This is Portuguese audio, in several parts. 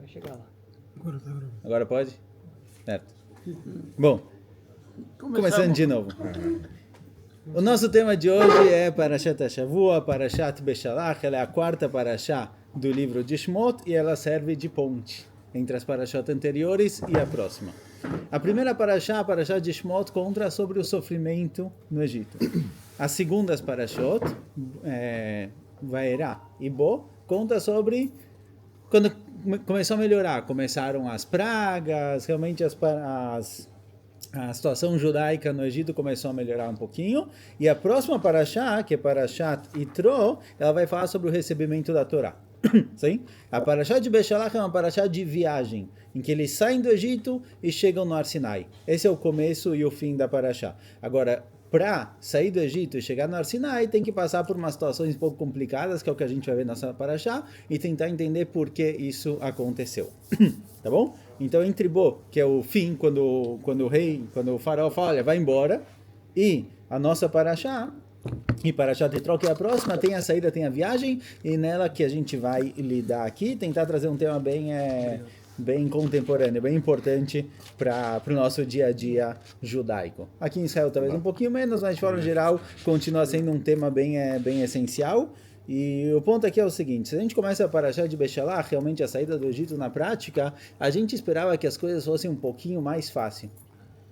chegar lá. Agora pode? Certo. Bom, começando de novo. O nosso tema de hoje é Parashat HaShavua, Parashat Beshalach. Ela é a quarta Parashá do livro de Shmot e ela serve de ponte entre as Parashot anteriores e a próxima. A primeira Parashá, a Parashá de Shmot, conta sobre o sofrimento no Egito. As segundas Parashot, Vaerá e Bo, conta sobre quando começou a melhorar. Começaram as pragas, realmente a situação judaica no Egito começou a melhorar um pouquinho. E a próxima Parashá, que é Parashat Yitro, ela vai falar sobre o recebimento da Torá. Sim? A Parashat de Beshalach é uma Parashat de viagem, em que eles saem do Egito e chegam no Har Sinai. Esse é o começo e o fim da Parashá. Agora, para sair do Egito e chegar no Har Sinai, tem que passar por umas situações um pouco complicadas, que é o que a gente vai ver nessa Parashá, e tentar entender por que isso aconteceu. Tá bom? Então, entre Bo, que é o fim, quando o faraó fala, olha, vai embora, e a nossa Parashá, e Parashat Yitro, que é a próxima, tem a saída, tem a viagem, e nela que a gente vai lidar aqui, tentar trazer um tema bem contemporâneo, bem importante para o nosso dia a dia judaico. Aqui em Israel talvez um pouquinho menos, mas de forma geral continua sendo um tema bem essencial. E o ponto aqui é o seguinte: se a gente começa a Parashat de Beshalach, realmente a saída do Egito na prática, a gente esperava que as coisas fossem um pouquinho mais fáceis.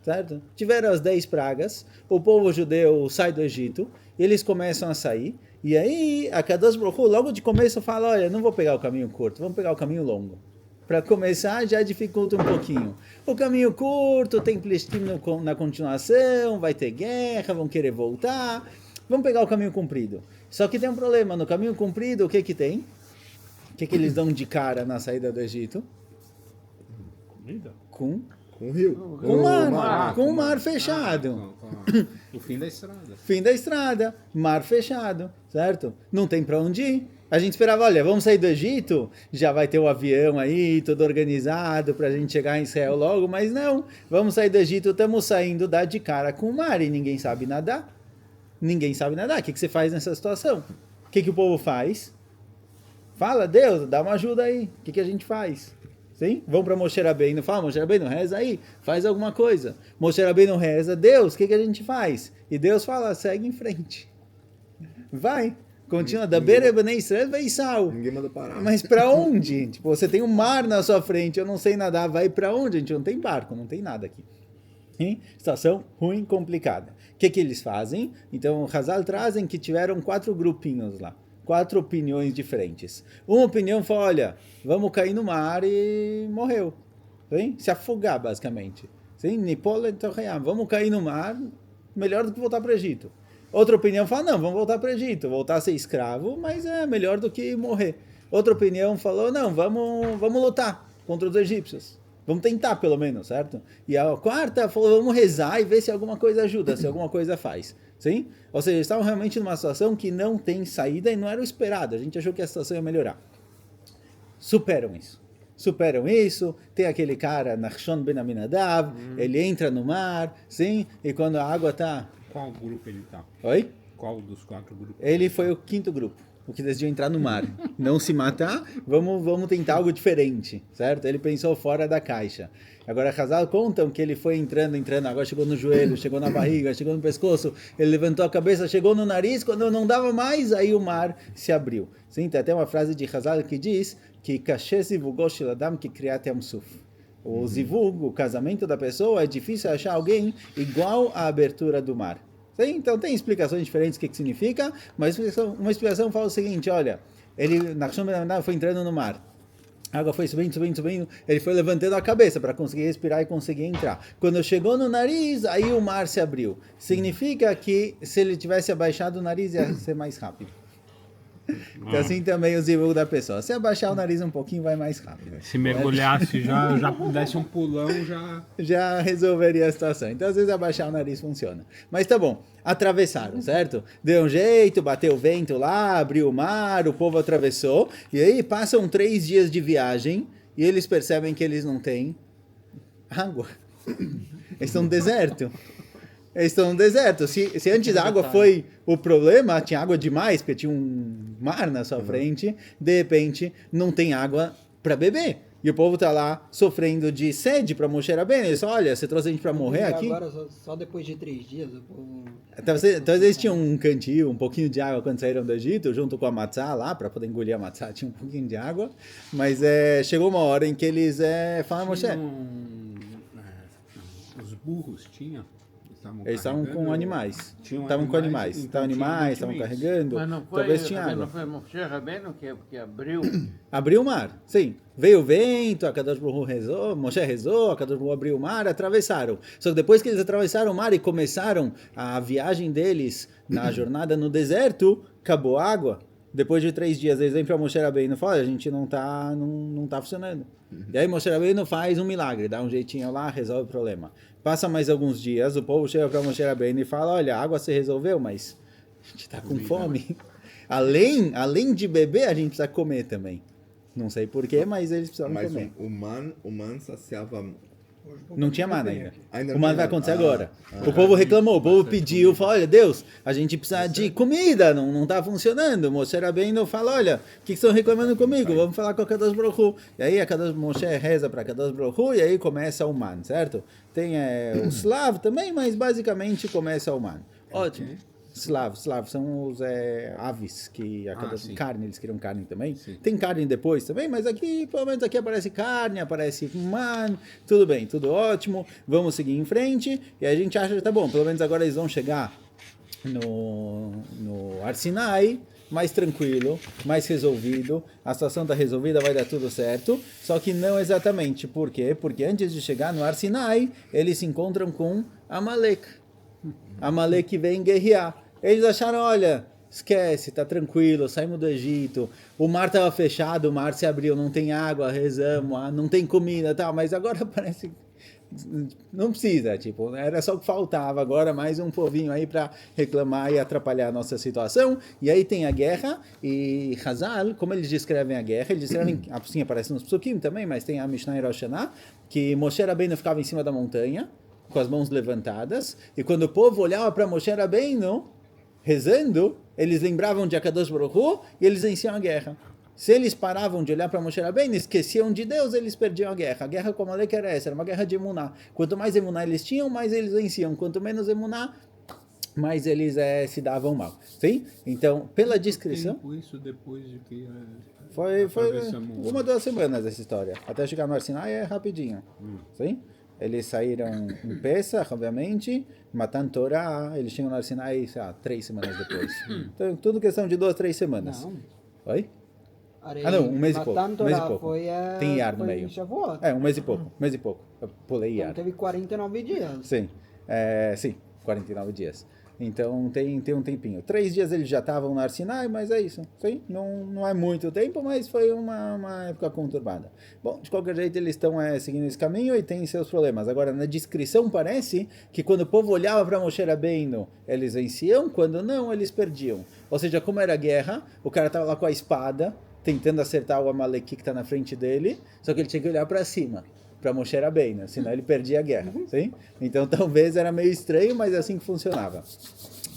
Certo? Tiveram as 10 pragas, o povo judeu sai do Egito, e eles começam a sair, e aí a Kadosh Baruch Hu, logo de começo, fala, olha, não vou pegar o caminho curto, vamos pegar o caminho longo. Para começar, já dificulta um pouquinho. O caminho curto, tem Plishtim na continuação, vai ter guerra, vão querer voltar, vamos pegar o caminho comprido. Só que tem um problema, no caminho comprido, o que tem? O que eles dão de cara na saída do Egito? Comida? Com o rio. Com o mar fechado. O fim da estrada. Fim da estrada, mar fechado, certo? Não tem para onde ir. A gente esperava, olha, vamos sair do Egito, já vai ter o avião aí, tudo organizado para a gente chegar em Israel logo, mas não. Vamos sair do Egito, estamos saindo, dá de cara com o mar e ninguém sabe nadar. Ninguém sabe nadar. O que você faz nessa situação? O que o povo faz? Fala, Deus, dá uma ajuda aí. O que a gente faz? Sim? Vão para Moshe Rabbeinu, fala, Moshe Rabbeinu, reza aí, faz alguma coisa. Moshe Rabbeinu reza, Deus, o que a gente faz? E Deus fala, segue em frente. Vai, continua, da beira Bnei Israel, vai sal. Ninguém manda parar. Mas para onde? Tipo, você tem um mar na sua frente, eu não sei nadar, vai para onde? A gente não tem barco, não tem nada aqui. Sim? Situação ruim, complicada. O que eles fazem? Então, o Hazal trazem que tiveram 4 grupinhos lá. 4 opiniões diferentes. Uma opinião foi, olha, vamos cair no mar e morreu. Sim? Se afogar, basicamente. Sim? Vamos cair no mar, melhor do que voltar para o Egito. Outra opinião fala, não, vamos voltar para o Egito, voltar a ser escravo, mas é melhor do que morrer. Outra opinião falou, não, vamos lutar contra os egípcios. Vamos tentar, pelo menos, certo? E a quarta falou, vamos rezar e ver se alguma coisa ajuda, se alguma coisa faz. Sim? Ou seja, eles estavam realmente numa situação que não tem saída e não era o esperado. A gente achou que a situação ia melhorar. Superam isso. Tem aquele cara, Nachshon ben Aminadav, ele entra no mar, sim? E quando a água está... Qual grupo ele está? Oi? Qual dos 4 grupos? Ele foi o 5º grupo, o que decidiu entrar no mar. Não se matar, vamos tentar algo diferente, certo? Ele pensou fora da caixa. Agora, Hazal contam que ele foi entrando, agora chegou no joelho, chegou na barriga, chegou no pescoço, ele levantou a cabeça, chegou no nariz, quando não dava mais, aí o mar se abriu. Sim, tem até uma frase de Hazal que diz que Kashe zivugol shel adam ki kriyat yam suf. O zivug, o casamento da pessoa, é difícil achar alguém igual à abertura do mar. Sim? Então tem explicações diferentes do que significa, mas uma explicação fala o seguinte, olha, ele, Nachshon ben Aminadav, foi entrando no mar. A água foi subindo, ele foi levantando a cabeça para conseguir respirar e conseguir entrar. Quando chegou no nariz, aí o mar se abriu. Significa que se ele tivesse abaixado o nariz, ia ser mais rápido. Então assim também o zivug da pessoa. Se abaixar o nariz um pouquinho, vai mais rápido. Se mergulhasse, já desse um pulão, já resolveria a situação. Então às vezes abaixar o nariz funciona. Mas tá bom, atravessaram, certo? Deu um jeito, bateu o vento lá, abriu o mar, o povo atravessou. E aí passam 3 dias de viagem e eles percebem que eles não têm água. Eles estão no deserto. Eles estão no deserto. Se antes a água foi o problema, tinha água demais, porque tinha um mar na sua frente, de repente não tem água para beber. E o povo está lá sofrendo de sede para Moshe Rabbeinu. Eles falam, olha, você trouxe a gente para morrer aqui? Agora, só depois de 3 dias, o povo... Então eles tinham um cantil, um pouquinho de água quando saíram do Egito, junto com a matzá lá, para poder engolir a matzá, tinha um pouquinho de água. Mas chegou uma hora em que eles falaram, Moshe... Os burros tinham? Eles estavam com animais. Tinham Estavam com animais. então Estavam tinha animais, estavam mantimentos. carregando. Mas não foi, Talvez tinha não água. foi Moshe Rabbeinu que abriu. Abriu o mar, sim. Veio o vento, a Kadosh Baruch Hu rezou, Moshe rezou, a Kadosh Baruch Hu abriu o mar, atravessaram. Só que depois que eles atravessaram o mar e começaram a viagem deles na jornada no deserto, acabou a água. Depois de 3 dias, eles vêm para Moshe Rabbeinu e falam, a gente não tá funcionando. E aí Moshe Rabbeinu faz um milagre, dá um jeitinho lá, resolve o problema. Passa mais alguns dias, o povo chega para Moshe Rabbeinu e fala, olha, a água se resolveu, mas a gente está com fome. Além de beber, a gente precisa comer também. Não sei porquê, mas eles precisavam comer. Mas o man saciava... Não tinha mana ainda. Ainda O não mana tinha. vai acontecer agora. O povo reclamou, o povo pediu, falou, olha, Deus, a gente precisa de comida, não está funcionando. Moshe Rabbeinu fala, olha, o que estão reclamando comigo? Vamos falar com a Kadosh Baruch Hu. E aí Moshe reza para a Kadosh Baruch Hu, e aí começa o man, certo? Tem o Slav também, mas basicamente começa o man. Ótimo. Slav são os aves, que carne, eles queriam carne também. Sim. Tem carne depois também, mas aqui, pelo menos aqui aparece carne, aparece man, tudo bem, tudo ótimo, vamos seguir em frente, e a gente acha que tá bom, pelo menos agora eles vão chegar no Har Sinai, mais tranquilo, mais resolvido, a situação está resolvida, vai dar tudo certo, só que não exatamente, por quê? Porque antes de chegar no Har Sinai, eles se encontram com Amalek. Amalek vem guerrear. Eles acharam, olha, esquece, tá tranquilo, saímos do Egito, o mar estava fechado, o mar se abriu, não tem água, rezamos, não tem comida, tal, mas agora parece não precisa, tipo, era só o que faltava, agora mais um povinho aí para reclamar e atrapalhar a nossa situação. E aí tem a guerra, e Hazal, como eles descrevem a guerra, eles descrevem, assim aparece nos Psukim também, mas tem a Mishnah e Rosh Hashanah, que Moshe Rabbeinu ficava em cima da montanha, com as mãos levantadas, e quando o povo olhava para Moshe Rabbeinu rezando, eles lembravam de Akadosh Baruch Hu e eles venciam a guerra. Se eles paravam de olhar para Moshe Rabbeinu e esqueciam de Deus, eles perdiam a guerra. A guerra com Amalek era essa, era uma guerra de emuná. Quanto mais emuná eles tinham, mais eles venciam. Quanto menos emuná, mais eles se davam mal. Sim? Então, pela descrição... Tempo isso depois de que... Foi atravessamos- 1 ou 2 semanas essa história. Até chegar no Har Sinai é rapidinho. Sim? Eles saíram em Pesach, obviamente, Matan Torah, eles chegam no Har Sinai, sei lá, 3 semanas depois. Então, tudo questão de 2, 3 semanas. Não. Oi? Não, 1 mês e pouco. Matan 1 mês e Torah pouco. foi, Tem Iyar no foi meio. em Shavuot. 1 mês e pouco. 1 mês e pouco. Eu pulei Então Iyar. teve 49 dias. Sim. Sim, 49 dias. Então tem um tempinho. 3 dias eles já estavam no Har Sinai, mas é isso. Sim, não é muito tempo, mas foi uma época conturbada. Bom, de qualquer jeito eles estão seguindo esse caminho e têm seus problemas. Agora, na descrição parece que quando o povo olhava para Moshe Rabbeinu, eles venciam, quando não, eles perdiam. Ou seja, como era guerra, o cara estava lá com a espada, tentando acertar o Amalek que está na frente dele, só que ele tinha que olhar para cima, para Moshe Rabbeinu, senão ele perdia a guerra. Sim? Então talvez era meio estranho, mas é assim que funcionava.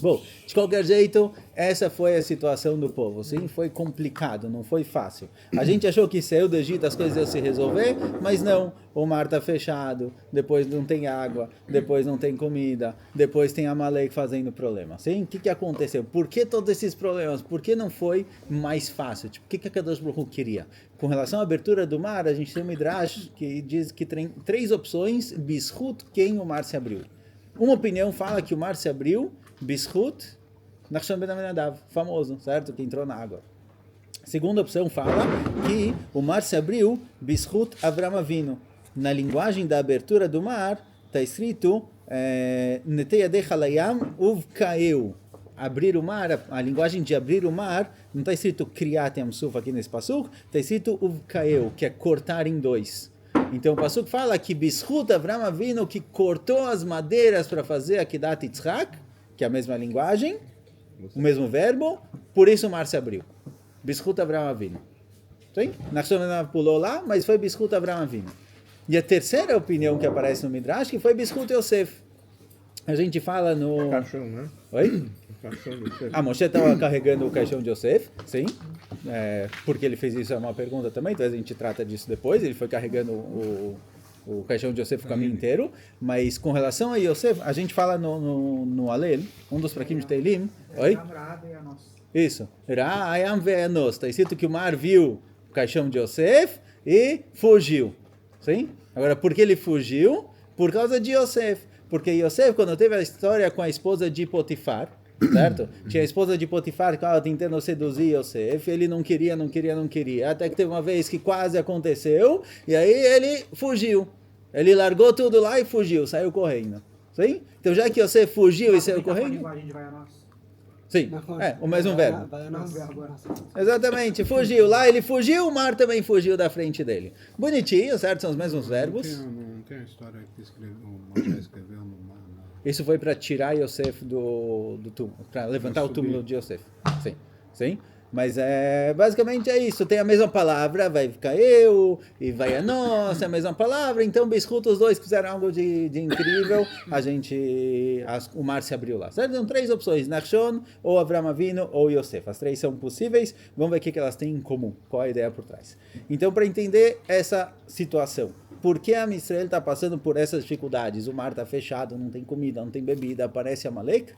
Bom, de qualquer jeito, essa foi a situação do povo, sim? Foi complicado, não foi fácil. A gente achou que saiu do Egito, as coisas iam se resolver, mas não. O mar está fechado, depois não tem água, depois não tem comida, depois tem Amalek fazendo problema, sim? O que aconteceu? Por que todos esses problemas? Por que não foi mais fácil? Tipo, o que a Kadosh Baruch Hu queria? Com relação à abertura do mar, a gente tem um Midrash que diz que tem 3 opções, Bishut, quem o mar se abriu. Uma opinião fala que o mar se abriu, Bishut, Nachshon ben Aminadav, famoso, certo? Que entrou na água. Segunda opção fala que o mar se abriu, Bishut Avram Avinu. Na linguagem da abertura do mar, está escrito Netei Yadecha Layam Uvkaeu. Abrir o mar, a linguagem de abrir o mar, não está escrito Kriyat Yamsuf aqui nesse pasuk, está escrito Uvkaeu, que é cortar em 2. Então o pasuk fala que Bishut Avram Avinu, que cortou as madeiras para fazer a Kedat Yitzhak, que é a mesma linguagem, o mesmo verbo, por isso o mar se abriu. Bishut Avram Avinu. Sim? Nachshon pulou lá, mas foi Bishut Avram Avinu. E a terceira opinião que aparece no Midrash, que foi Bishut Yosef. A gente fala no... Cachorro, né? Oi? Caixão do Yosef. A Moshe estava carregando o caixão de Yosef, sim. Porque ele fez isso é uma pergunta também, então a gente trata disso depois. Ele foi carregando o caixão de Yosef o caminho inteiro. Mas com relação a Yosef, a gente fala no Alel, um dos prakim de Teilim. Oi? Isso. Ra'ayam ve'anos. Está escrito que o mar viu o caixão de Yosef e fugiu. Sim? Agora, por que ele fugiu? Por causa de Yosef. Porque Yosef, quando teve a história com a esposa de Potifar, certo? Tinha a esposa de Potifar que estava tentando seduzir Yosef, ele não queria, até que teve uma vez que quase aconteceu, e aí ele fugiu. Ele largou tudo lá e fugiu, saiu correndo. Sim? Então já que Yosef fugiu e saiu correndo... Sim, o mesmo verbo. Exatamente, fugiu lá, ele fugiu, o mar também fugiu da frente dele. Bonitinho, certo? São os mesmos verbos. Não tem a história que o Moshe escreveu no mar, não. Isso foi para tirar Yosef do túmulo, para levantar o túmulo de Yosef. Sim, sim. Mas basicamente é isso. Tem a mesma palavra, vai ficar eu e vai a nós, é a mesma palavra. Então, Biscuit, os dois fizeram algo de incrível. O mar se abriu lá. Certo? São três opções: Nachshon, ou Avram Avinu, ou Yosef. As três são possíveis. Vamos ver o que elas têm em comum. Qual a ideia por trás? Então, para entender essa situação, por que a Israel está passando por essas dificuldades? O mar está fechado, não tem comida, não tem bebida, aparece Amalek.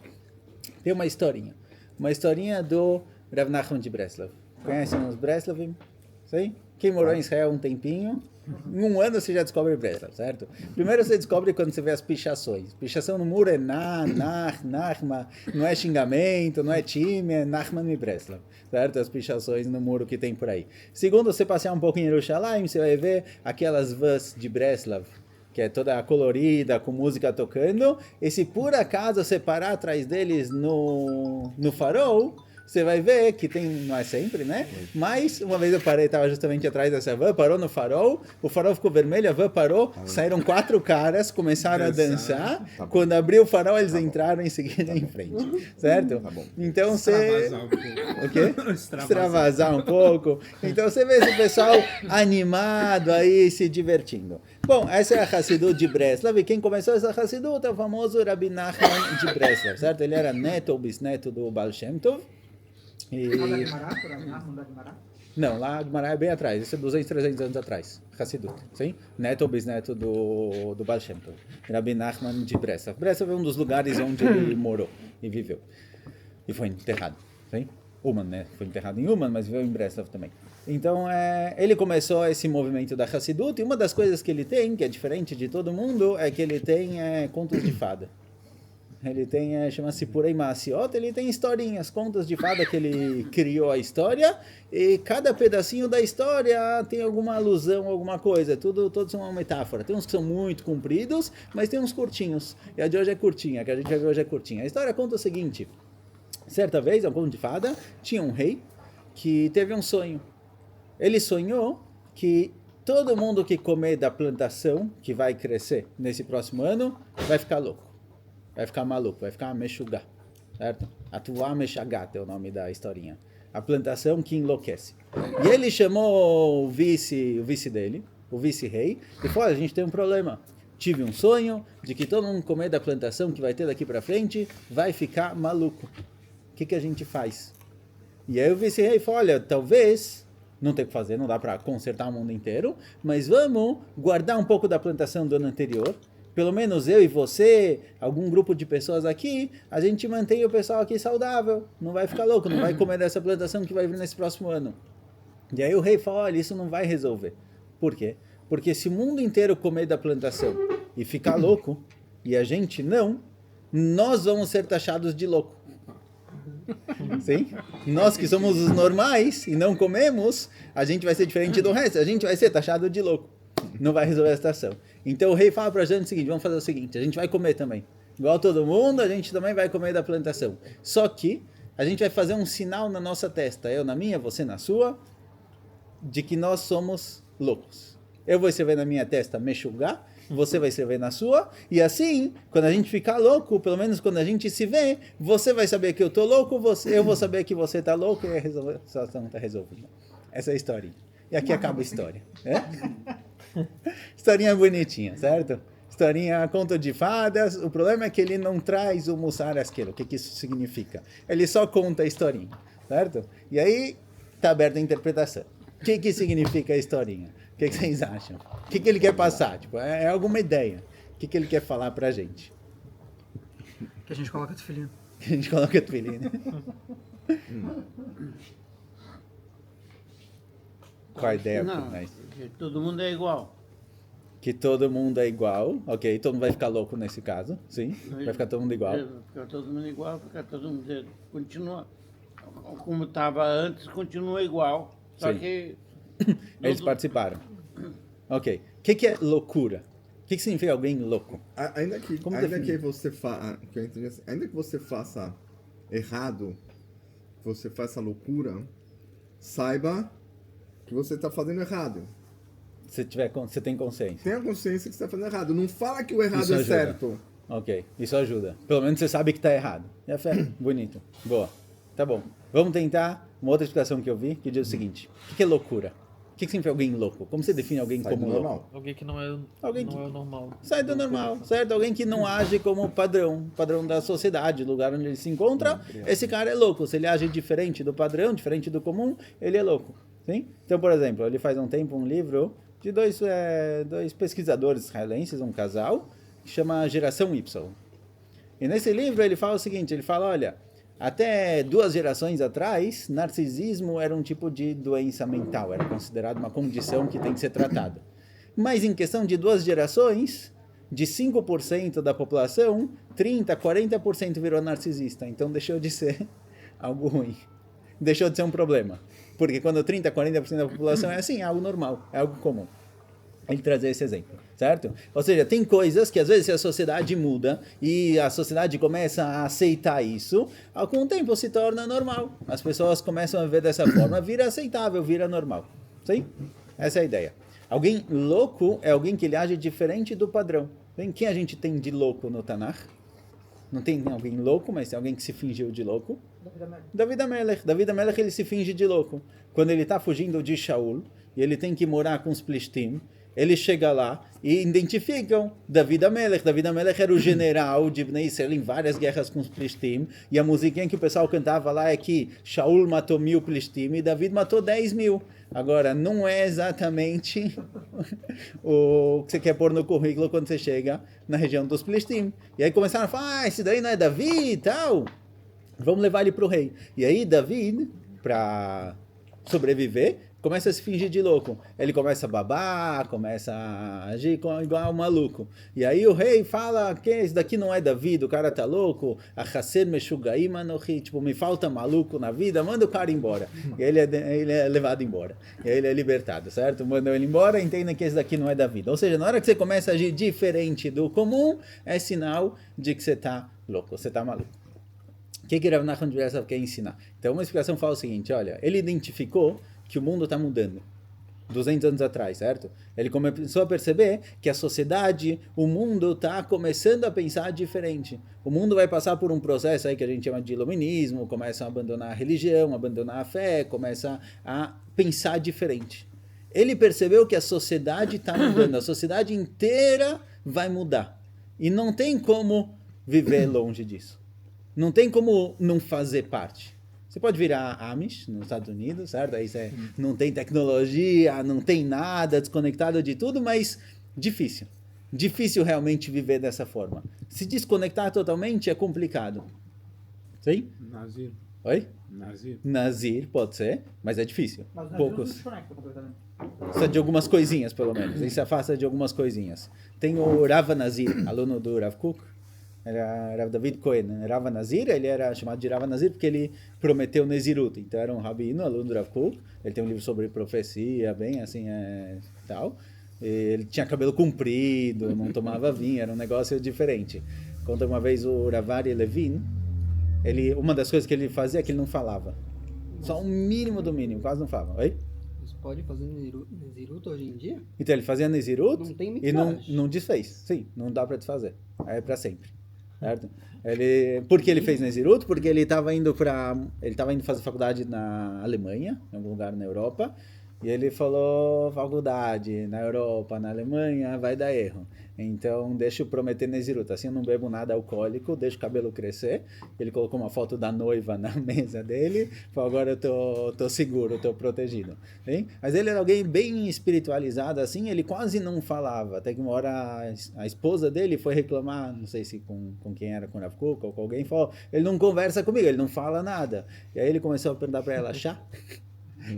Tem uma historinha. Uma historinha do Rav Nachman de Breslov. Conhecem os Breslovim? Sim? Quem morou em Israel um tempinho, em um ano você já descobre Breslov, certo? Primeiro você descobre quando você vê as pichações. Pichação no muro é Nachma, não é xingamento, não é time, é Nachman e Breslov, certo? As pichações no muro que tem por aí. Segundo, você passear um pouco em Jerusalém, você vai ver aquelas vans de Breslov, que é toda colorida, com música tocando, e se por acaso você parar atrás deles no farol, você vai ver que tem, não é sempre, né? Mas uma vez eu parei, estava justamente atrás dessa van, parou no farol, o farol ficou vermelho, a van parou, saíram 4 caras, começaram a dançar. Quando abriu o farol, eles entraram em seguida em frente, certo? Então você... Extravasar um pouco. O quê? Extravasar um pouco. Então você vê esse pessoal animado aí, se divertindo. Bom, essa é a Hassidut de Breslov, e quem começou essa Hassidut é o famoso Rabbi Nachman de Breslov, certo? Ele era neto ou bisneto do Baal Shem Tov. Não, lá a Gemara é bem atrás, isso é 200, 300 anos atrás, Hassidut, sim? Neto ou bisneto do Baal Shem Tov, Rabbi Nachman de Breslov. Breslov é um dos lugares onde ele morou e viveu, e foi enterrado, sim? Uman, né? Foi enterrado em Uman, mas viveu em Breslov também. Então, ele começou esse movimento da Hassidut, e uma das coisas que ele tem, que é diferente de todo mundo, é que ele tem contos de fada. Ele tem, chama-se Purei Maasiot, ele tem historinhas, contos de fada que ele criou a história, e cada pedacinho da história tem alguma alusão, alguma coisa, todos são uma metáfora. Tem uns que são muito compridos, mas tem uns curtinhos, e a de hoje é curtinha, que a gente vai ver hoje é curtinha. A história conta o seguinte: certa vez, um conto de fada, tinha um rei que teve um sonho. Ele sonhou que todo mundo que comer da plantação que vai crescer nesse próximo ano vai ficar louco. Vai ficar maluco, vai ficar mexugá, certo? Atuá Meshagat é o nome da historinha. A plantação que enlouquece. E ele chamou o vice dele, o vice-rei, e falou: a gente tem um problema. Tive um sonho de que todo mundo comer da plantação que vai ter daqui para frente vai ficar maluco. O que a gente faz? E aí o vice-rei falou: olha, talvez, não tem o que fazer, não dá para consertar o mundo inteiro, mas vamos guardar um pouco da plantação do ano anterior. Pelo menos eu e você, algum grupo de pessoas aqui, a gente mantém o pessoal aqui saudável, não vai ficar louco, não vai comer dessa plantação que vai vir nesse próximo ano. E aí o rei fala: olha, isso não vai resolver. Por quê? Porque se o mundo inteiro comer da plantação e ficar louco, e a gente não, nós vamos ser taxados de louco. Sim? Nós que somos os normais e não comemos, a gente vai ser diferente do resto, a gente vai ser taxado de louco. Não vai resolver a situação. Então o rei fala pra gente o seguinte: vamos fazer o seguinte, a gente vai comer também. Igual todo mundo, a gente também vai comer da plantação. Só que a gente vai fazer um sinal na nossa testa, eu na minha, você na sua, de que nós somos loucos. Eu vou escrever na minha testa Meshugá, você vai escrever na sua, e assim, quando a gente ficar louco, pelo menos quando a gente se vê, você vai saber que eu tô louco, eu vou saber que você tá louco, e a situação tá resolvida. Essa é a história. E aqui acaba a história. Historinha bonitinha, certo? Historinha, conto de fadas. O problema é que ele não traz o Mussar Askel. O que que isso significa? Ele só conta a historinha, certo? E aí, está aberta a interpretação. O que que significa a historinha? O que vocês acham? O que ele quer passar? Tipo, é alguma ideia. O que ele quer falar pra gente? Que a gente coloca tefilim. Que a gente coloca tefilim, né? Qual a ideia? Não, Mais? que todo mundo é igual. Que todo mundo é igual, ok? Todo mundo vai ficar louco nesse caso, sim? Vai ficar todo mundo igual. Fica todo mundo igual, fica todo mundo... Continua... Como estava antes, continua igual. Só Sim. que... Eles participaram. Ok. O que é loucura? O que significa alguém louco? Ainda que, Como ainda definir? que você ainda que você faça errado, você faça loucura, saiba que você está fazendo errado. Você tem consciência. Tenha consciência que você está fazendo errado. Não fala que o errado Isso é ajuda. certo. Ok, isso ajuda. Pelo menos você sabe que está errado. É fé, bonito. Boa. Tá bom. Vamos tentar uma outra explicação que eu vi, que diz o seguinte. O que é loucura? O que significa alguém louco? Como você define alguém Sai como do louco? normal. Alguém que não é, Alguém não que- é o normal. Sai do normal, certo? Alguém que não age como padrão da sociedade, lugar onde ele se encontra, esse cara é louco. Se ele age diferente do padrão, diferente do comum, ele é louco. Sim? Então, por exemplo, ele faz um tempo um livro de dois pesquisadores israelenses, um casal, que chama Geração Y. E nesse livro ele fala o seguinte, ele fala, olha, até 2 gerações atrás, narcisismo era um tipo de doença mental, era considerado uma condição que tem que ser tratada. Mas em questão de 2 gerações, de 5% da população, 30%, 40% virou narcisista. Então deixou de ser algo ruim. Deixou de ser um problema. Porque quando 30%, 40% da população é assim, é algo normal, é algo comum. Ele trazer esse exemplo, certo? Ou seja, tem coisas que às vezes a sociedade muda e a sociedade começa a aceitar isso, com o tempo se torna normal. As pessoas começam a ver dessa forma, vira aceitável, vira normal. Sim? Essa é a ideia. Alguém louco é alguém que ele age diferente do padrão. Quem a gente tem de louco no Tanakh? Não tem alguém louco, mas tem alguém que se fingiu de louco. David Amelech. David Amelech, ele se finge de louco. Quando ele está fugindo de Shaul, e ele tem que morar com os Plishtim, ele chega lá e identificam David Amelech. David Amelech era o general de Bnei Israel em várias guerras com os Plishtim. E a musiquinha que o pessoal cantava lá é que Shaul matou 1000 Plishtim e David matou 10.000. Agora, não é exatamente o que você quer pôr no currículo quando você chega na região dos Plishtim. E aí começaram a falar, esse daí não é Davi e tal. Vamos levar ele para o rei. E aí David, para sobreviver, começa a se fingir de louco. Ele começa a babar, começa a agir igual um maluco. E aí o rei fala que esse daqui não é David, o cara tá louco. A Hasser Meshugaim Anochi, tipo, me falta maluco na vida, manda o cara embora. E aí ele é levado embora. E aí ele é libertado, certo? Mandam ele embora, entendem que esse daqui não é David. Ou seja, na hora que você começa a agir diferente do comum, é sinal de que você tá louco, você tá maluco. O que Rav Nachman de Breslov quer ensinar? Então, uma explicação fala o seguinte, olha, ele identificou que o mundo está mudando. 200 anos atrás, certo? Ele começou a perceber que a sociedade, o mundo está começando a pensar diferente. O mundo vai passar por um processo aí que a gente chama de iluminismo, começam a abandonar a religião, abandonar a fé, começa a pensar diferente. Ele percebeu que a sociedade está mudando, a sociedade inteira vai mudar. E não tem como viver longe disso. Não tem como não fazer parte. Você pode virar Amish nos Estados Unidos, certo? Aí você não tem tecnologia, não tem nada, desconectado de tudo, mas difícil. Difícil realmente viver dessa forma. Se desconectar totalmente é complicado. Sim? Nazir. Oi? Nazir. Nazir, pode ser, mas é difícil. Mas não Poucos. se desconecta completamente. Precisa de algumas coisinhas, pelo menos. Ele se afasta de algumas coisinhas. Tem o Rav Nazir, aluno do Rav Kook. Era Rav David Cohen, né? Rav Nazir, ele era chamado de Rav Nazir porque ele prometeu Nezirut. Então era um rabino, aluno do Rav Kook. Ele tem um livro sobre profecia, bem assim, tal. E ele tinha cabelo comprido, não tomava vinho, era um negócio diferente. Conta uma vez o Ravari Levin, uma das coisas que ele fazia é que ele não falava. Só um mínimo do mínimo, quase não falava. Oi? Você pode fazer Nezirut hoje em dia? Então ele fazia Nezirut Não tem e não midrash. desfez. Sim, não dá para desfazer. É para sempre. Certo? Por que ele fez Nezirut? Porque ele estava indo fazer faculdade na Alemanha, em algum lugar na Europa, E ele falou, faculdade, na Europa, na Alemanha, vai dar erro. Então, deixa eu prometer Nezirut. Assim eu não bebo nada alcoólico, deixa o cabelo crescer. Ele colocou uma foto da noiva na mesa dele. Falou, agora eu tô seguro, tô protegido. Hein? Mas ele era alguém bem espiritualizado, assim, ele quase não falava. Até que uma hora a esposa dele foi reclamar, não sei se com quem era, com o Rav Kuk ou com alguém, falou, ele não conversa comigo, ele não fala nada. E aí ele começou a perguntar para ela, chá?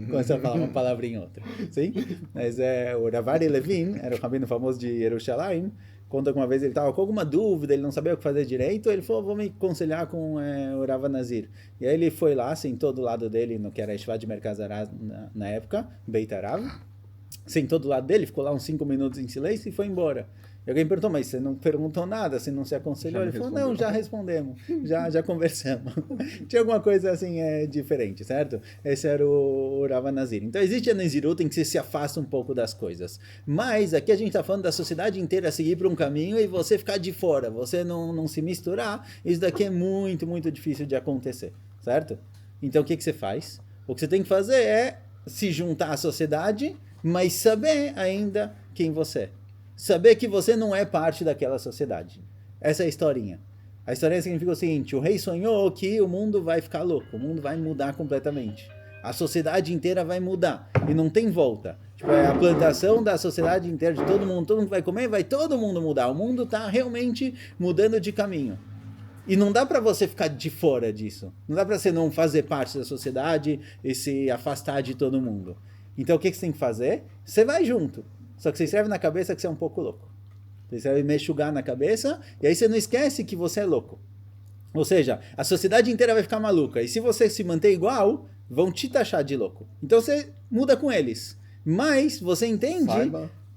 Começou a falar uma palavrinha em outra. Sim? Mas o Rav Ari Levin, era o rabino famoso de Jerusalém, conta que uma vez ele estava com alguma dúvida, ele não sabia o que fazer direito, ele falou, vou me aconselhar com o Rav Nazir. E aí ele foi lá, sentou do lado dele, no que era a Yeshiva de Merkaz Haraz na época, Beit Harav, sentou do lado dele, ficou lá uns 5 minutos em silêncio e foi embora. E alguém perguntou, mas você não perguntou nada, você não se aconselhou? Ele falou, não, já respondemos, já conversamos. Tinha alguma coisa assim diferente, certo? Esse era o Rav Nazir. Então existe a Nezirut em que você se afasta um pouco das coisas. Mas aqui a gente está falando da sociedade inteira seguir para um caminho e você ficar de fora, você não se misturar. Isso daqui é muito, muito difícil de acontecer, certo? Então o que você faz? O que você tem que fazer é se juntar à sociedade, mas saber ainda quem você é. Saber que você não é parte daquela sociedade. Essa é a historinha. A historinha significa o seguinte, o rei sonhou que o mundo vai ficar louco, o mundo vai mudar completamente. A sociedade inteira vai mudar e não tem volta. Tipo, é a plantação da sociedade inteira, de todo mundo vai comer, vai todo mundo mudar. O mundo está realmente mudando de caminho. E não dá para você ficar de fora disso. Não dá para você não fazer parte da sociedade e se afastar de todo mundo. Então o que você tem que fazer? Você vai junto. Só que você escreve na cabeça que você é um pouco louco. Você escreve mexugar na cabeça, e aí você não esquece que você é louco. Ou seja, a sociedade inteira vai ficar maluca. E se você se manter igual, vão te taxar de louco. Então você muda com eles. Mas você entende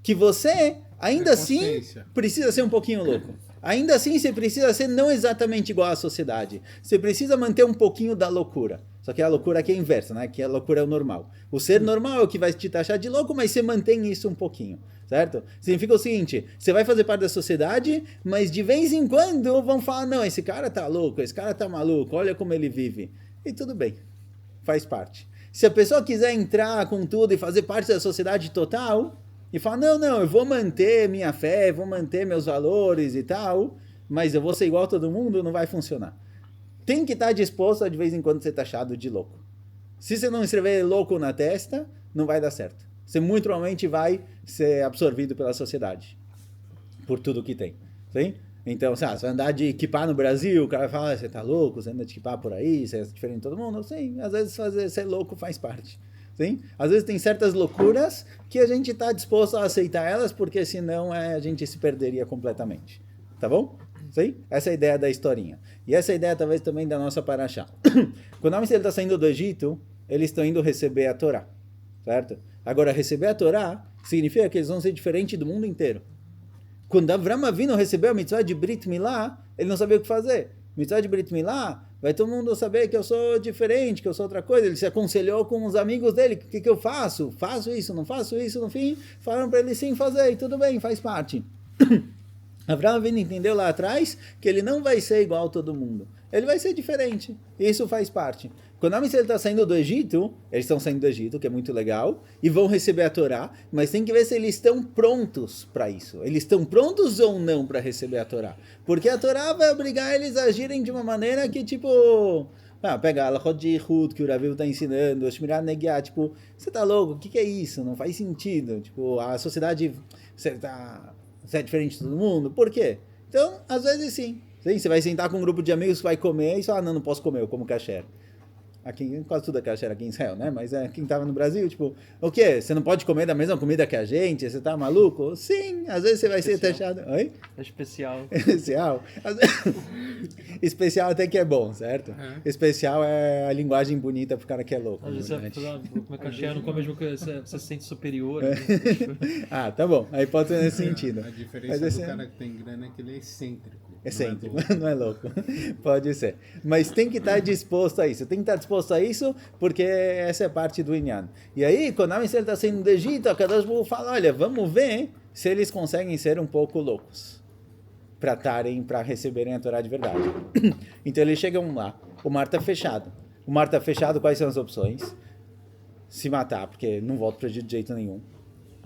que você, ainda assim, precisa ser um pouquinho louco. Ainda assim, você precisa ser não exatamente igual à sociedade. Você precisa manter um pouquinho da loucura. Só que a loucura aqui é inversa, né? Que a loucura é o normal. O ser normal é o que vai te taxar de louco, mas você mantém isso um pouquinho, certo? Significa o seguinte, você vai fazer parte da sociedade, mas de vez em quando vão falar, não, esse cara tá louco, esse cara tá maluco, olha como ele vive. E tudo bem, faz parte. Se a pessoa quiser entrar com tudo e fazer parte da sociedade total, e falar, não, eu vou manter minha fé, vou manter meus valores e tal, mas eu vou ser igual a todo mundo, não vai funcionar. Tem que estar disposto a de vez em quando ser taxado de louco. Se você não escrever louco na testa, não vai dar certo. Você muito provavelmente vai ser absorvido pela sociedade. Por tudo que tem. Sim? Então, você vai andar de kippah no Brasil, o cara vai falar, você tá louco, você anda de kippah por aí, você é diferente de todo mundo. Sim, às vezes ser louco faz parte. Sim? Às vezes tem certas loucuras que a gente está disposto a aceitar elas, porque senão a gente se perderia completamente. Tá bom? Sim? Essa é a ideia da historinha. E essa é a ideia talvez também da nossa paraxá. Quando o Am Yisrael está saindo do Egito, eles estão indo receber a Torá. Certo? Agora, receber a Torá significa que eles vão ser diferentes do mundo inteiro. Quando Avram Avinu recebeu a mitzvah de Brit Milá, ele não sabia o que fazer. Mitzvah de Brit Milá, vai todo mundo saber que eu sou diferente, que eu sou outra coisa. Ele se aconselhou com os amigos dele. O que eu faço? Faço isso, não faço isso? No fim, falaram para ele sim fazer. E tudo bem, faz parte. Avraham Avinu entendeu lá atrás que ele não vai ser igual a todo mundo. Ele vai ser diferente. Isso faz parte. Quando a Israel está saindo do Egito, eles estão saindo do Egito, que é muito legal, e vão receber a Torá, mas tem que ver se eles estão prontos para isso. Eles estão prontos ou não para receber a Torá? Porque a Torá vai obrigar eles a agirem de uma maneira que, tipo... pega a Alachot de Yehud, que o Raviv está ensinando, o Shmirat Negiah, tipo, você tá louco? O que é isso? Não faz sentido. Tipo, a sociedade... Você é diferente de todo mundo? Por quê? Então, às vezes sim. Você vai sentar com um grupo de amigos que vai comer e fala, não posso comer, eu como kasher. Aqui, quase tudo é kasher aqui em Israel, né? Mas quem estava no Brasil, tipo, o quê? Você não pode comer da mesma comida que a gente? Você tá maluco? Sim, às vezes você vai ser taxado. Oi? É especial. Especial? Especial até que é bom, certo? Especial é a linguagem bonita pro cara que é louco. Às vezes você vai comer kasher, não come a mesma coisa, você se sente superior. Tá bom. Aí pode ser nesse sentido. A diferença do cara que tem grana é que ele é excêntrico. Excêntrico, não é louco. Pode ser. Mas tem que estar disposto a isso. Tem que estar disposto a isso porque essa é parte do Inyan. E aí, quando a Israel está saindo do Egito, a Kadosh Baruch Hu fala, olha, vamos ver se eles conseguem ser um pouco loucos para receberem a Torá de verdade. Então eles chegam lá, o mar está fechado. O mar está fechado, quais são as opções? se matar, porque não volto para o Egito de jeito nenhum,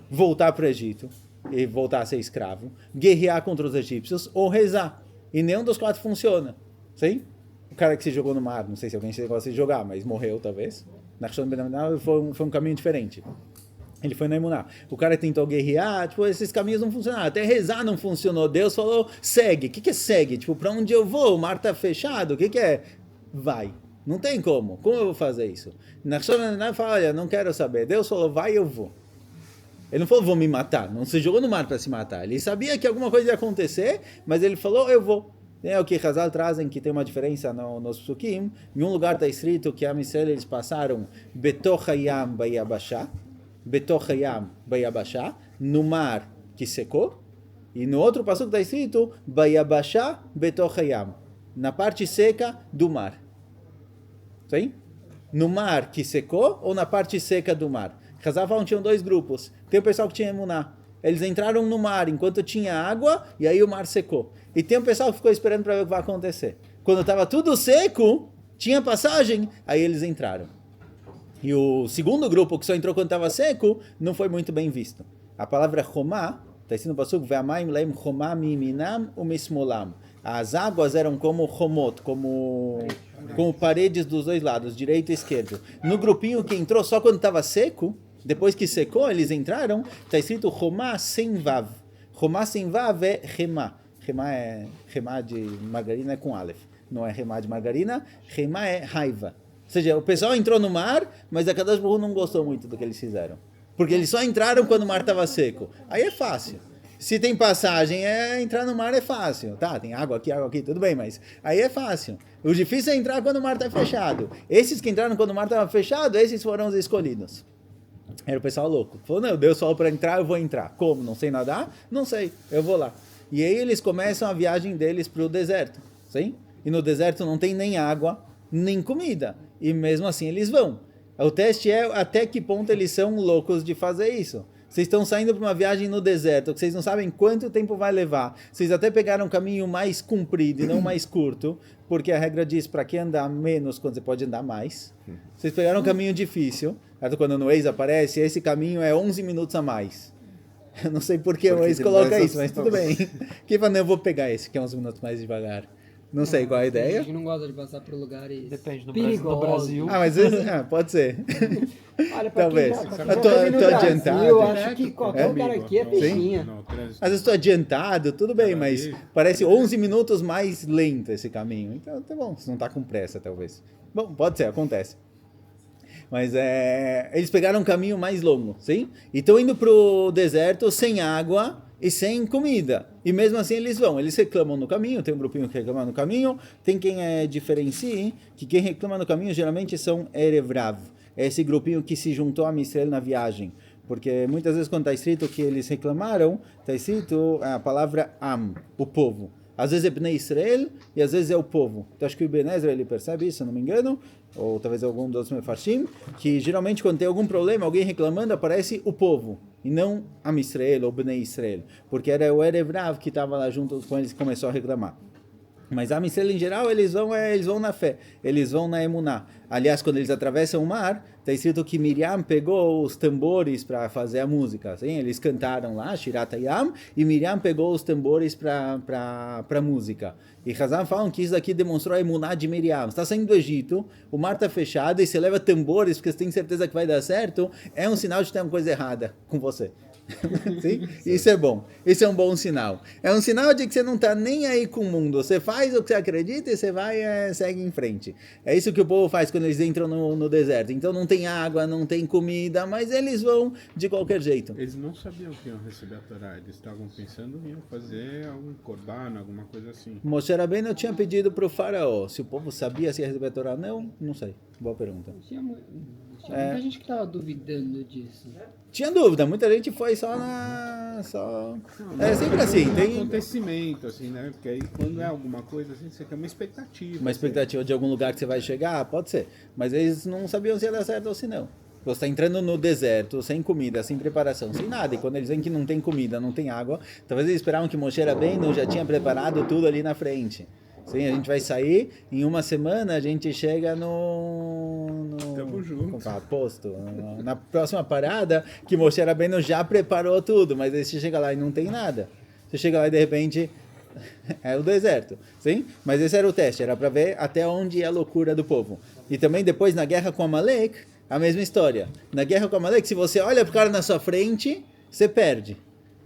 voltar para o Egito e voltar a ser escravo, guerrear contra os egípcios ou rezar. E nenhum dos 4 funciona. Sim? O cara que se jogou no mar, não sei se alguém gosta de jogar, mas morreu talvez. Nachshon ben Aminadab foi um caminho diferente. Ele foi na Emuná. O cara tentou guerrear, tipo, esses caminhos não funcionaram. Até rezar não funcionou. Deus falou, segue. O que é segue? Tipo, para onde eu vou? O mar tá fechado. O que é? Vai. Não tem como. Como eu vou fazer isso? Nachshon ben Aminadab fala, olha, não quero saber. Deus falou, vai, eu vou. Ele não falou, vou me matar. Não se jogou no mar para se matar. Ele sabia que alguma coisa ia acontecer, mas ele falou, eu vou. É o que Hazal trazem, que tem uma diferença nos psukim. Em um lugar está escrito que a Israel eles passaram Betoch Hayam Bayabashá, Betoch Hayam Bayabashá, no mar que secou. E no outro passuco está escrito Bayabashá Betoch Hayam, na parte seca do mar. Sim? No mar que secou ou na parte seca do mar? Hazal falam que tinham 2 grupos. Tem o pessoal que tinha emuná. Eles entraram no mar enquanto tinha água e aí o mar secou. E tem um pessoal que ficou esperando para ver o que vai acontecer. Quando estava tudo seco, tinha passagem, aí eles entraram. E o segundo grupo, que só entrou quando estava seco, não foi muito bem visto. A palavra chomá, está escrito no passuco, ve'amayim leim chomá miminam umismolam. As águas eram como chomot, como paredes dos 2 lados, direito e esquerdo. No grupinho que entrou só quando estava seco, depois que secou, eles entraram, está escrito chomá sem vav. Chomá sem vav é remá. Remá de margarina é com aleph. Não é remá de margarina, remá é raiva. Ou seja, o pessoal entrou no mar, mas a Kadosh Baruch Hu não gostou muito do que eles fizeram. Porque eles só entraram quando o mar estava seco. Aí é fácil. Se tem passagem, entrar no mar é fácil. Tá, tem água aqui, tudo bem, mas aí é fácil. O difícil é entrar quando o mar está fechado. Esses que entraram quando o mar estava fechado, esses foram os escolhidos. Era o pessoal louco. Falou, não, Deus falou para entrar, eu vou entrar. Como? Não sei nadar? Não sei, eu vou lá. E aí eles começam a viagem deles para o deserto. Sim? E no deserto não tem nem água, nem comida. E mesmo assim eles vão. O teste é até que ponto eles são loucos de fazer isso. Vocês estão saindo para uma viagem no deserto, que vocês não sabem quanto tempo vai levar. Vocês até pegaram um caminho mais comprido e não mais curto, porque a regra diz para que andar menos quando você pode andar mais. Vocês pegaram um caminho difícil. Quando no Waze aparece, esse caminho é 11 minutos a mais. Eu não sei por que o Waze coloca isso, mas tudo bem. Que fala, eu vou pegar esse, que é 11 minutos mais devagar. Não sei qual a ideia. A gente não gosta de passar por lugares Depende, no perigosos. Brasil. Ah, mas pode ser. Olha, pra Talvez. quem Eu tô adiantado. Eu acho que qualquer cara aqui é peixinha. Às vezes estou adiantado, tudo bem, mas parece 11 minutos mais lento esse caminho. Então, tá bom, você não está com pressa, talvez. Bom, pode ser, acontece. Mas eles pegaram um caminho mais longo, sim? E estão indo para o deserto sem água e sem comida. E mesmo assim eles vão. Eles reclamam no caminho, tem um grupinho que reclama no caminho, tem quem diferencia, que quem reclama no caminho geralmente são Erevrav. É esse grupinho que se juntou a Israel na viagem. Porque muitas vezes quando está escrito que eles reclamaram, está escrito a palavra Am, o povo. Às vezes é Bnei Israel e às vezes é o povo. Então acho que o Ben Ezra ele percebe isso, se não me engano, ou talvez algum dos mefarshim, que geralmente quando tem algum problema, alguém reclamando, aparece o povo, e não Am Israel ou Bnei Israel, porque era o Erevrav que estava lá junto com eles que começou a reclamar. Mas a Israel em geral, eles vão na fé, eles vão na emuná. Aliás, quando eles atravessam o mar, está escrito que Miriam pegou os tambores para fazer a música. Assim? Eles cantaram lá, Shirat Hayam, e Miriam pegou os tambores para a música. E Hazan falam que isso aqui demonstrou a emuná de Miriam. Você está saindo do Egito, o mar está fechado, e você leva tambores porque você tem certeza que vai dar certo, é um sinal de que tem uma coisa errada com você. Sim? Isso é bom, isso é um bom sinal. É um sinal de que você não está nem aí com o mundo, você faz o que você acredita e você vai segue em frente. É isso que o povo faz quando eles entram no deserto. Então não tem água, não tem comida, mas eles vão de qualquer jeito. Eles não sabiam que iam receber a Torá, eles estavam pensando em fazer algum corban, alguma coisa assim. Moshe Rabbeinu tinha pedido para o faraó, se o povo sabia se ia receber a Torá, não sei, boa pergunta. Tinha muita gente que estava duvidando disso. Tinha dúvida, muita gente foi só é sempre assim, tem acontecimento, assim, né? Porque aí quando é alguma coisa assim, você tem uma expectativa. Uma expectativa de algum lugar que você vai chegar, pode ser. Mas eles não sabiam se ia dar certo ou se não. Você está entrando no deserto, sem comida, sem preparação, sem nada. E quando eles veem que não tem comida, não tem água, talvez eles esperavam que Moshe Rabbeinu já tinha preparado tudo ali na frente. Sim, a gente vai sair, em uma semana a gente chega no Tamo junto. como fala, posto. Na próxima parada, que Moshe Rabbeinu já preparou tudo, mas aí você chega lá e não tem nada. Você chega lá e de repente é o deserto, sim? Mas esse era o teste, era para ver até onde é a loucura do povo. E também depois na guerra com Amalek, a mesma história. Na guerra com Amalek, se você olha para o cara na sua frente, você perde.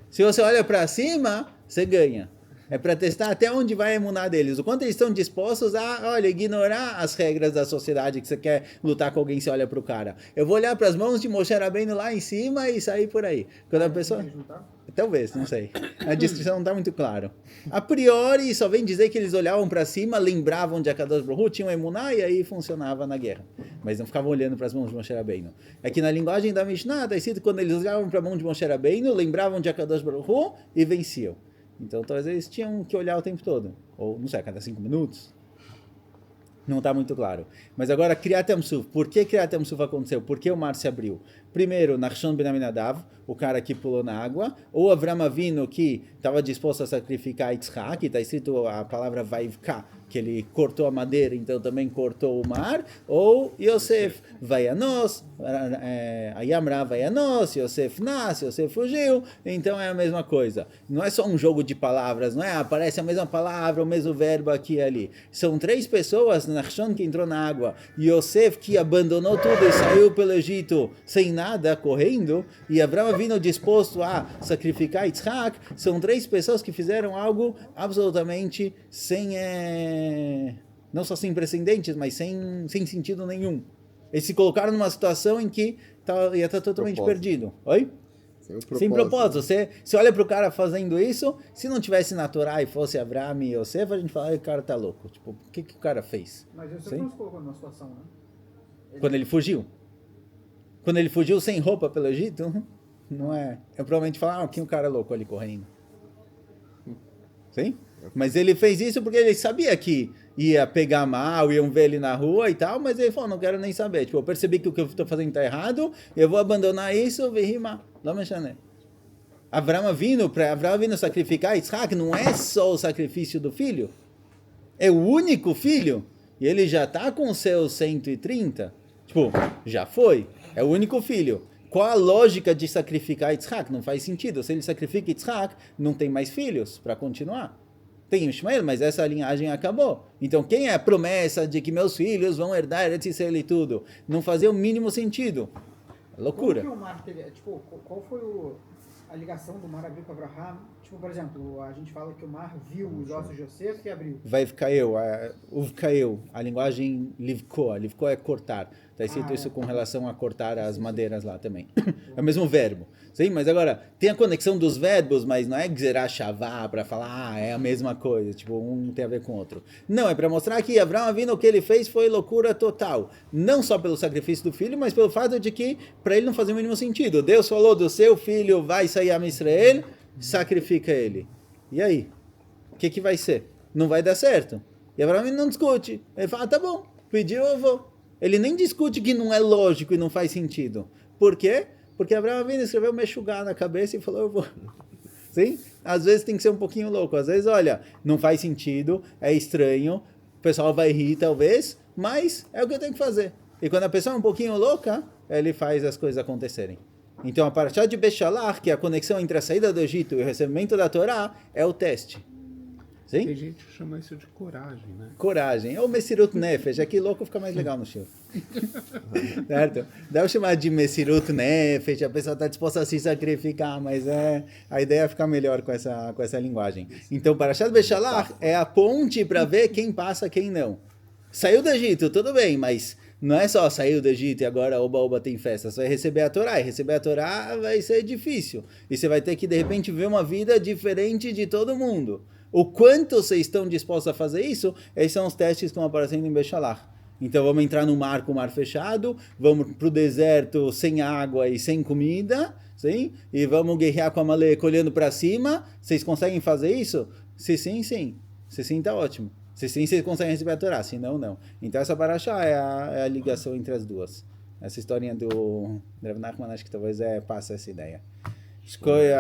Se você olha para cima, você ganha. É para testar até onde vai a emuná deles. O quanto eles estão dispostos a, olha, ignorar as regras da sociedade que você quer lutar com alguém, você olha para o cara. Eu vou olhar para as mãos de Moshe Rabbeinu lá em cima e sair por aí. Quando a pessoa... Talvez, não sei. A descrição não está muito claro. A priori, só vem dizer que eles olhavam para cima, lembravam de Akadosh Baruch Hu, tinham emuná e aí funcionava na guerra. Mas não ficavam olhando para as mãos de Moshe Rabbeinu. É que na linguagem da Mishnah, está escrito que quando eles olhavam para a mão de Moshe Rabbeinu, lembravam de Akadosh Baruch Hu e venciam. Então, talvez eles tinham que olhar o tempo todo. Ou, não sei, a cada 5 minutos. Não está muito claro. Mas agora, Kriyat Yam-Suf. Por que Kriyat Yam-Suf aconteceu? Por que o mar se abriu? Primeiro, Nachshon ben Aminadav, o cara que pulou na água. Ou Avram Avinu, que estava disposto a sacrificar Yitzhak. Está escrito a palavra Vaivka, que ele cortou a madeira, então também cortou o mar. Ou Yosef Vayanos, Ayamra Vayanos, Yosef Nas, Yosef fugiu. Então é a mesma coisa. Não é só um jogo de palavras, não é? Aparece a mesma palavra, o mesmo verbo aqui e ali. São 3 pessoas, Nachshon que entrou na água, Yosef que abandonou tudo e saiu pelo Egito sem nada, correndo, e Avram Avinu disposto a sacrificar Yitzhak. São 3 pessoas que fizeram algo absolutamente sem... não só sem precedentes, mas sem sentido nenhum. Eles se colocaram numa situação em que ia estar totalmente perdido. Oi? Sem propósito. Você olha para o cara fazendo isso, se não tivesse na Torá e fosse Abraham e Yosef, a gente fala, o cara tá louco. Tipo, o que o cara fez? Mas Yosef não se colocou numa situação, né? Quando ele fugiu. Quando ele fugiu sem roupa pelo Egito, não é... Eu provavelmente falo, que o cara louco ali correndo. Sim? Mas ele fez isso porque ele sabia que ia pegar mal, iam ver ele na rua e tal, mas ele falou, não quero nem saber. Tipo, eu percebi que o que eu estou fazendo está errado, eu vou abandonar isso, verrima, lá mexendo. Avram Avinu, para Avram Avinu sacrificar Yitzhak, não é só o sacrifício do filho, é o único filho, e ele já está com seus 130, tipo, já foi, é o único filho. Qual a lógica de sacrificar Yitzhak? Não faz sentido. Se ele sacrifica Yitzhak, não tem mais filhos para continuar. Tem o Ishmael, mas essa linhagem acabou. Então, quem é a promessa de que meus filhos vão herdar Eretz Yisrael e tudo? Não fazia o mínimo sentido. Loucura. Como que o mar teve, tipo, qual foi a ligação do mar abrir com Abraham? Tipo, por exemplo, a gente fala que o mar viu os ossos de Yosef e abriu. Uvkaeu, a linguagem livkoa. Livkoa é cortar. Está escrito isso com relação a cortar as madeiras lá também. É o mesmo verbo. Sim, mas agora, tem a conexão dos verbos, mas não é gzerá shavá para falar, é a mesma coisa, tipo, um tem a ver com o outro. Não, é para mostrar que Avram Avinu, o que ele fez foi loucura total. Não só pelo sacrifício do filho, mas pelo fato de que, para ele não fazia o mínimo sentido. Deus falou do seu filho, vai sair a Israel, sacrifica ele. E aí? O que vai ser? Não vai dar certo. E Avram Avinu não discute. Ele fala, tá bom, pediu, eu vou. Ele nem discute que não é lógico e não faz sentido. Por quê? Porque Abraão Avinu escreveu Meshugá na cabeça e falou, eu vou. Sim? Às vezes tem que ser um pouquinho louco. Às vezes, olha, não faz sentido, é estranho, o pessoal vai rir talvez, mas é o que eu tenho que fazer. E quando a pessoa é um pouquinho louca, ele faz as coisas acontecerem. Então, a parashá de Beshalach, que é a conexão entre a saída do Egito e o recebimento da Torá, é o teste. Sim? Tem gente que chama isso de coragem, né? Coragem. Ou Messirut Nefesh. Aqui louco fica mais legal no show. Certo? Dá pra chamar de Messirut Nefesh. A pessoa está disposta a se sacrificar, mas a ideia é ficar melhor com essa linguagem. Então, Parashat Beshalach é a ponte para ver quem passa, quem não. Saiu do Egito, tudo bem, mas não é só saiu do Egito e agora oba tem festa. Você vai receber a Torá. E receber a Torá vai ser difícil. E você vai ter que, de repente, ver uma vida diferente de todo mundo. O quanto vocês estão dispostos a fazer isso, esses são os testes que estão aparecendo em Beshalach. Então vamos entrar no mar com o mar fechado, vamos para o deserto sem água e sem comida, sim? E vamos guerrear com a Amalek olhando para cima. Vocês conseguem fazer isso? Se sim, sim. Se sim, está ótimo. Se sim, vocês conseguem receber a Torá, se não, não. Então essa parashá é a ligação entre as duas. Essa historinha do Rav Nachman, acho que talvez passa essa ideia. Escolha.